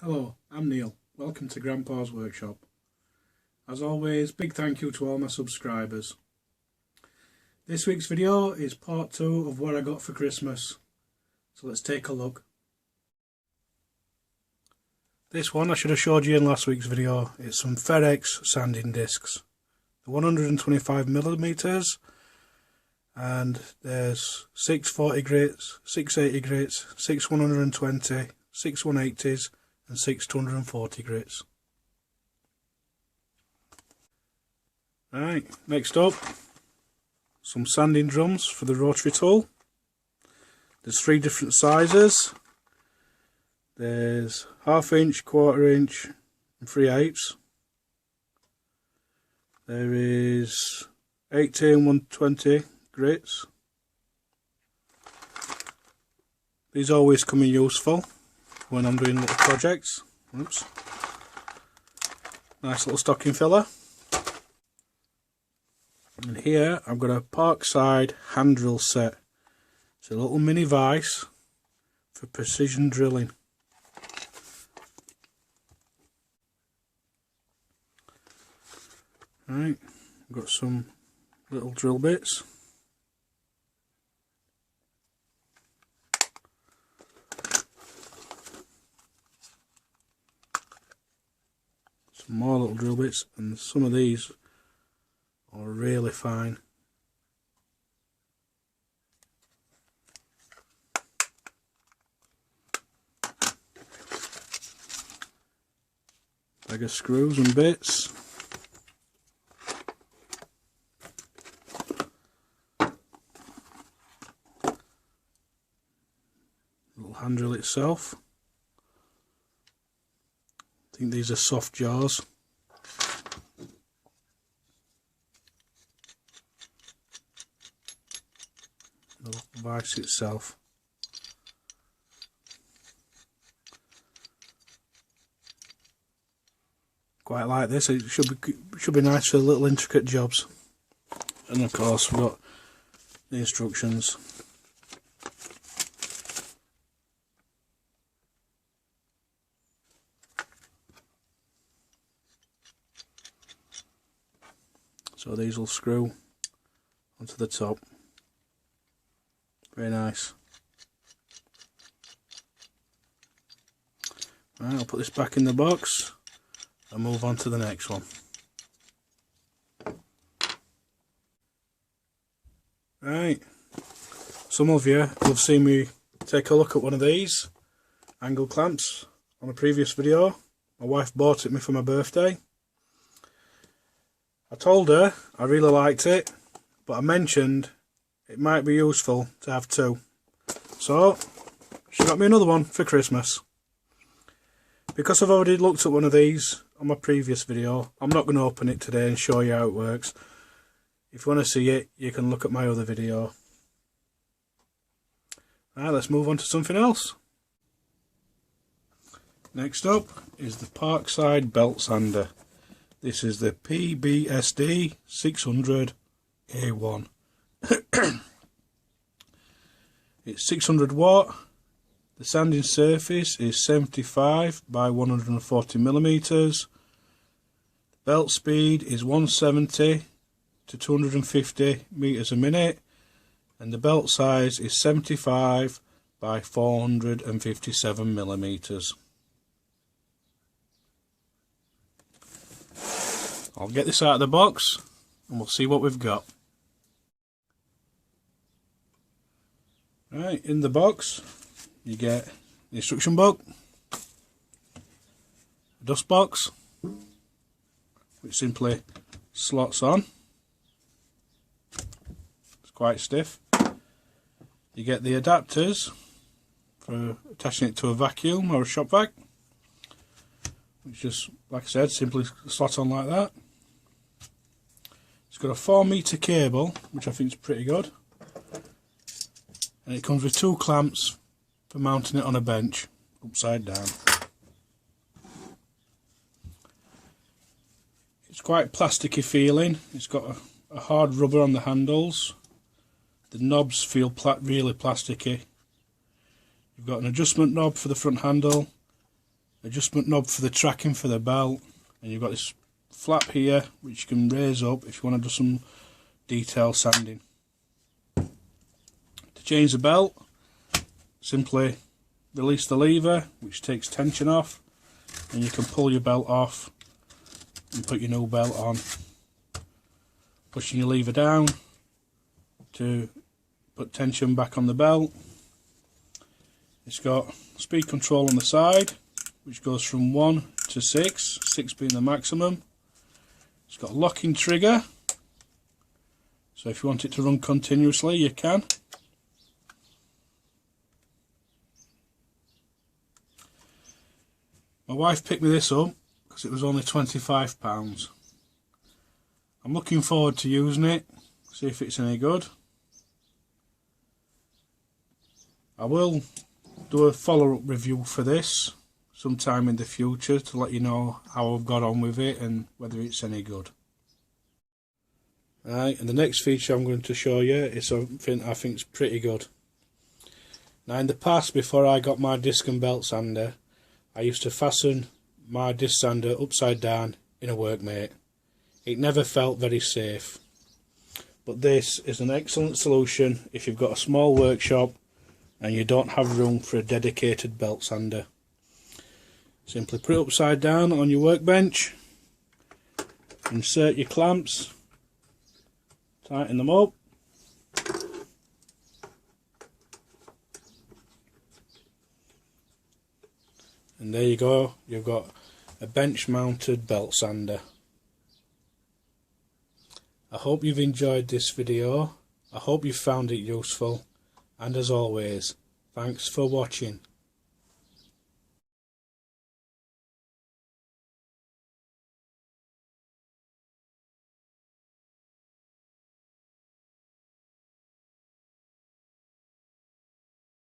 Hello, I'm Neil. Welcome to Grandpa's Workshop. As always, big thank you to all my subscribers. This week's video is part 2 of what I got for Christmas. So let's take a look. This one I should have showed you in last week's video. It's some FedEx sanding discs. The 125mm, and there's 640 grits, 680 grits, 6 120, 6 180s and 6 240 grits. Right, next up, some sanding drums for the rotary tool. There's 3 different sizes. There's 1/2 inch, 1/4 inch and 3/8. There is 18 120 grits. These always come in useful when I'm doing little projects. Oops. Nice little stocking filler. And here I've got a Parkside hand drill set. It's a little mini vise for precision drilling. Right, I've got some little drill bits. Some more little drill bits, and some of these are really fine. Bag of screws and bits. Little hand drill itself. I think these are soft jaws. The vise itself. Quite like this. It should be nice for little intricate jobs. And of course we've got the instructions. So these will screw onto the top. Very nice. Right, I'll put this back in the box and move on to the next one. Right, some of you will have seen me take a look at one of these angle clamps on a previous video. My wife bought it me for my birthday. I told her I really liked it, but I mentioned it might be useful to have 2. So she got me another one for Christmas. Because I've already looked at one of these on my previous video, I'm not going to open it today and show you how it works. If you want to see it, you can look at my other video. Right, let's move on to something else. Next up is the Parkside belt sander. This is the PBSD 600 A1. It's 600 watt. The sanding surface is 75 by 140 millimeters. The belt speed is 170 to 250 meters a minute, and the belt size is 75 by 457 millimeters. I'll get this out of the box and we'll see what we've got. Right, in the box you get the instruction book, a dust box which simply slots on. It's quite stiff. You get the adapters for attaching it to a vacuum or a shop vac, which just, like I said, simply slot on like that. It's got a 4-meter cable, which I think is pretty good, and it comes with 2 clamps for mounting it on a bench upside down. It's quite plasticky feeling. It's got a hard rubber on the handles. The knobs feel really plasticky. You've got an adjustment knob for the front handle, adjustment knob for the tracking for the belt, and you've got this flap here which you can raise up if you want to do some detail sanding. To change the belt, simply release the lever which takes tension off, and you can pull your belt off and put your new belt on, pushing your lever down to put tension back on the belt. It's got speed control on the side which goes from 1 to 6, 6 being the maximum. It's got a locking trigger, so if you want it to run continuously you can. My wife picked me this up because it was only £25. I'm looking forward to using it, see if it's any good. I will do a follow-up review for this sometime in the future to let you know how I've got on with it and whether it's any good. Right, and the next feature I'm going to show you is something I think is pretty good. Now, in the past, before I got my disc and belt sander, I used to fasten my disc sander upside down in a workmate. It never felt very safe, but this is an excellent solution if you've got a small workshop and you don't have room for a dedicated belt sander. Simply put it upside down on your workbench, insert your clamps, tighten them up, and there you go, you've got a bench mounted belt sander. I hope you've enjoyed this video, I hope you found it useful, and as always, thanks for watching.